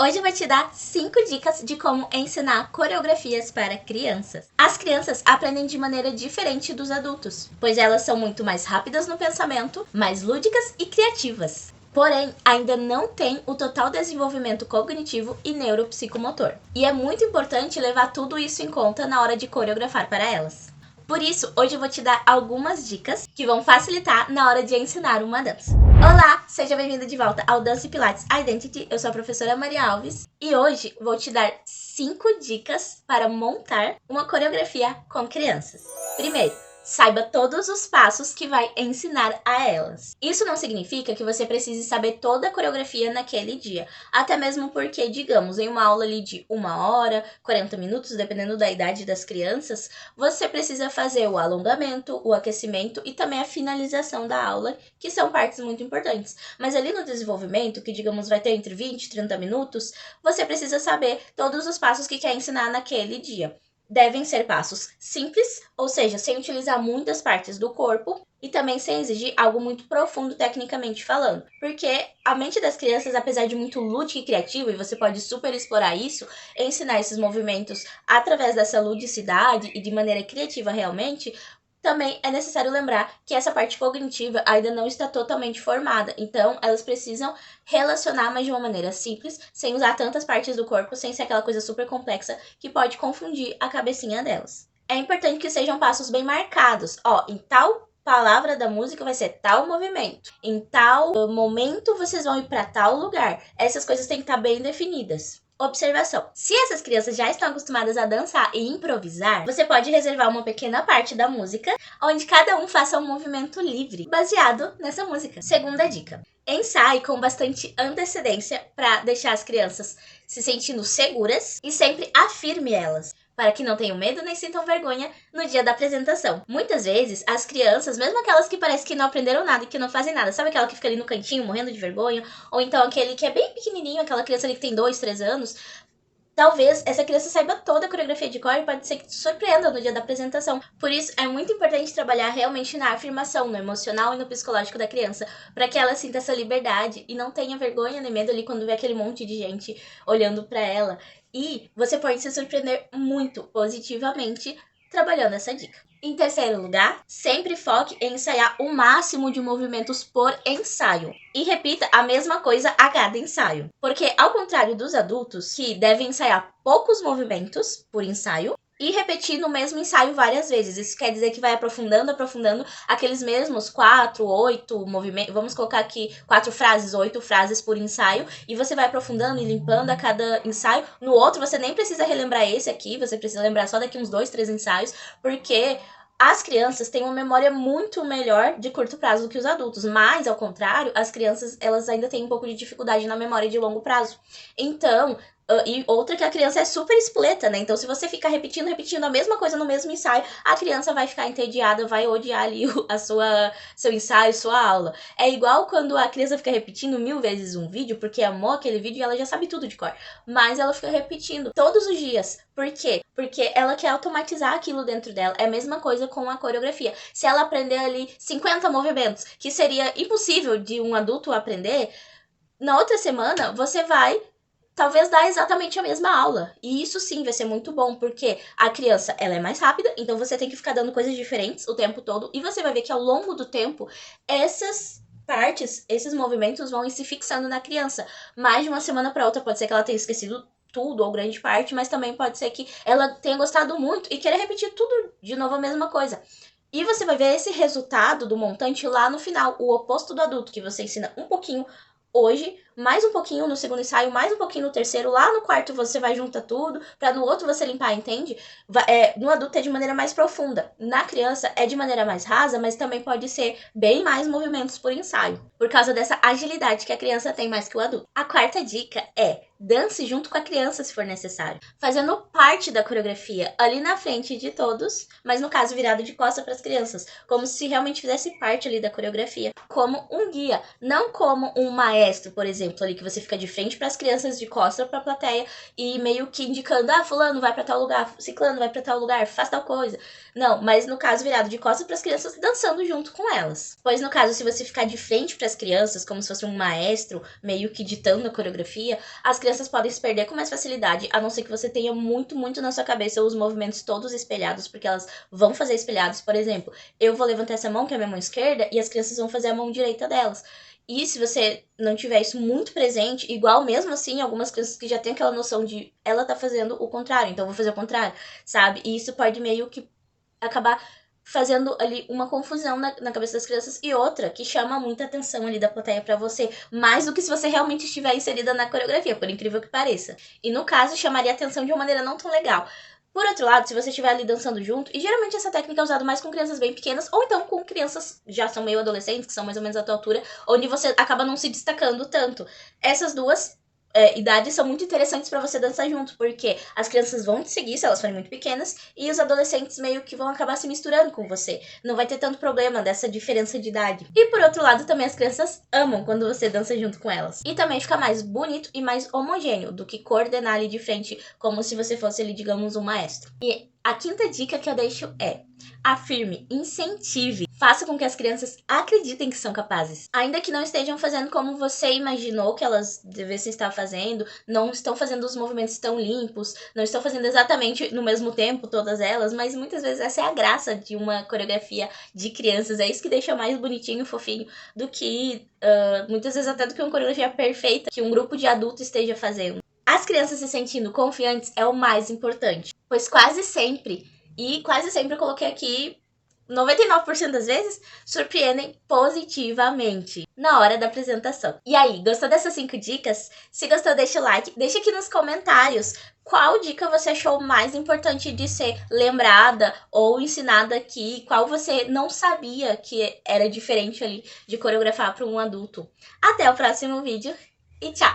Hoje eu vou te dar 5 dicas de como ensinar coreografias para crianças. As crianças aprendem de maneira diferente dos adultos, pois elas são muito mais rápidas no pensamento, mais lúdicas e criativas. Porém, ainda não têm o total desenvolvimento cognitivo e neuropsicomotor. E é muito importante levar tudo isso em conta na hora de coreografar para elas. Por isso, hoje eu vou te dar algumas dicas que vão facilitar na hora de ensinar uma dança. Olá, seja bem-vindo de volta ao Dance Pilates Identity. Eu sou a professora Maria Alves e hoje vou te dar 5 dicas para montar uma coreografia com crianças. Primeiro, saiba todos os passos que vai ensinar a elas. Isso não significa que você precise saber toda a coreografia naquele dia. Até mesmo porque, digamos, em uma aula ali de 1 hora, 40 minutos, dependendo da idade das crianças, você precisa fazer o alongamento, o aquecimento e também a finalização da aula, que são partes muito importantes. Mas ali no desenvolvimento, que digamos vai ter entre 20 e 30 minutos, você precisa saber todos os passos que quer ensinar naquele dia. Devem ser passos simples, ou seja, sem utilizar muitas partes do corpo e também sem exigir algo muito profundo tecnicamente falando. Porque a mente das crianças, apesar de muito lúdica e criativa, e você pode super explorar isso, ensinar esses movimentos através dessa ludicidade e de maneira criativa realmente, também é necessário lembrar que essa parte cognitiva ainda não está totalmente formada, então elas precisam relacionar, mas de uma maneira simples, sem usar tantas partes do corpo, sem ser aquela coisa super complexa que pode confundir a cabecinha delas. É importante que sejam passos bem marcados. Em tal palavra da música vai ser tal movimento. Em tal momento vocês vão ir para tal lugar. Essas coisas têm que estar bem definidas. Observação. Se essas crianças já estão acostumadas a dançar e improvisar, você pode reservar uma pequena parte da música, onde cada um faça um movimento livre, baseado nessa música. Segunda dica. Ensaie com bastante antecedência para deixar as crianças se sentindo seguras e sempre afirme elas, para que não tenham medo nem sintam vergonha no dia da apresentação. Muitas vezes, as crianças, mesmo aquelas que parecem que não aprenderam nada e que não fazem nada, sabe aquela que fica ali no cantinho morrendo de vergonha? Ou então aquele que é bem pequenininho, aquela criança ali que tem 2, 3 anos, talvez essa criança saiba toda a coreografia de cor e pode ser que te surpreenda no dia da apresentação. Por isso, é muito importante trabalhar realmente na afirmação, no emocional e no psicológico da criança, para que ela sinta essa liberdade e não tenha vergonha nem medo ali quando vê aquele monte de gente olhando para ela. E você pode se surpreender muito positivamente trabalhando essa dica. Em terceiro lugar, sempre foque em ensaiar o máximo de movimentos por ensaio. E repita a mesma coisa a cada ensaio. Porque, ao contrário dos adultos, que devem ensaiar poucos movimentos por ensaio, e repetir no mesmo ensaio várias vezes. Isso quer dizer que vai aprofundando aqueles mesmos 4, 8 movimentos. Vamos colocar aqui 4 frases, 8 frases por ensaio. E você vai aprofundando e limpando a cada ensaio. No outro, você nem precisa relembrar esse aqui. Você precisa lembrar só daqui uns 2, 3 ensaios. Porque as crianças têm uma memória muito melhor de curto prazo do que os adultos. Mas, ao contrário, as crianças elas ainda têm um pouco de dificuldade na memória de longo prazo. Então, e outra que a criança é super espoleta, né? Então, se você ficar repetindo a mesma coisa no mesmo ensaio, a criança vai ficar entediada, vai odiar ali seu ensaio, sua aula. É igual quando a criança fica repetindo 1000 vezes um vídeo, porque amou aquele vídeo e ela já sabe tudo de cor. Mas ela fica repetindo todos os dias. Por quê? Porque ela quer automatizar aquilo dentro dela. É a mesma coisa com a coreografia. Se ela aprender ali 50 movimentos, que seria impossível de um adulto aprender, na outra semana você vai talvez dar exatamente a mesma aula. E isso sim vai ser muito bom, porque a criança ela é mais rápida, então você tem que ficar dando coisas diferentes o tempo todo. E você vai ver que ao longo do tempo, essas partes, esses movimentos vão ir se fixando na criança. Mais de uma semana para outra, pode ser que ela tenha esquecido tudo ou grande parte, mas também pode ser que ela tenha gostado muito e queira repetir tudo de novo a mesma coisa. E você vai ver esse resultado do montante lá no final, o oposto do adulto, que você ensina um pouquinho hoje, mais um pouquinho no segundo ensaio, mais um pouquinho no terceiro, lá no quarto você vai juntar tudo, pra no outro você limpar, entende? No adulto é de maneira mais profunda, na criança é de maneira mais rasa, mas também pode ser bem mais movimentos por ensaio, por causa dessa agilidade que a criança tem mais que o adulto. A quarta dica é: dance junto com a criança se for necessário, fazendo parte da coreografia ali na frente de todos, mas no caso virado de costas para as crianças, como se realmente fizesse parte ali da coreografia, como um guia, não como um maestro, por exemplo. exemplo, ali que você fica de frente para as crianças, de costas para a plateia e meio que indicando, fulano vai para tal lugar, ciclano vai para tal lugar, faz tal coisa. Não, mas no caso virado de costas para as crianças, dançando junto com elas. Pois no caso, se você ficar de frente para as crianças, como se fosse um maestro, meio que ditando a coreografia, as crianças podem se perder com mais facilidade, a não ser que você tenha muito, muito na sua cabeça os movimentos todos espelhados, porque elas vão fazer espelhados. Por exemplo, eu vou levantar essa mão, que é a minha mão esquerda, e as crianças vão fazer a mão direita delas. E se você não tiver isso muito presente, igual mesmo assim, algumas crianças que já têm aquela noção de ela tá fazendo o contrário, então eu vou fazer o contrário, sabe? E isso pode meio que acabar fazendo ali uma confusão na cabeça das crianças e outra que chama muita atenção ali da plateia pra você, mais do que se você realmente estiver inserida na coreografia, por incrível que pareça. E no caso, chamaria atenção de uma maneira não tão legal. Por outro lado, se você estiver ali dançando junto, e geralmente essa técnica é usada mais com crianças bem pequenas, ou então com crianças que já são meio adolescentes, que são mais ou menos da tua altura, onde você acaba não se destacando tanto. Essas duas idades são muito interessantes pra você dançar junto, porque as crianças vão te seguir se elas forem muito pequenas, e os adolescentes meio que vão acabar se misturando com você. Não vai ter tanto problema dessa diferença de idade. E por outro lado, também as crianças amam quando você dança junto com elas. E também fica mais bonito e mais homogêneo do que coordenar ali de frente, como se você fosse ali, digamos, um maestro. E a quinta dica que eu deixo é: afirme, incentive, faça com que as crianças acreditem que são capazes. Ainda que não estejam fazendo como você imaginou que elas devessem estar fazendo, não estão fazendo os movimentos tão limpos, não estão fazendo exatamente no mesmo tempo todas elas, mas muitas vezes essa é a graça de uma coreografia de crianças, é isso que deixa mais bonitinho, fofinho, do que, muitas vezes até do que uma coreografia perfeita que um grupo de adultos esteja fazendo. As crianças se sentindo confiantes é o mais importante, pois quase sempre eu coloquei aqui 99% das vezes, surpreendem positivamente na hora da apresentação. E aí, gostou dessas 5 dicas? Se gostou, deixa o like, deixa aqui nos comentários qual dica você achou mais importante de ser lembrada ou ensinada aqui, qual você não sabia que era diferente ali de coreografar para um adulto. Até o próximo vídeo e tchau!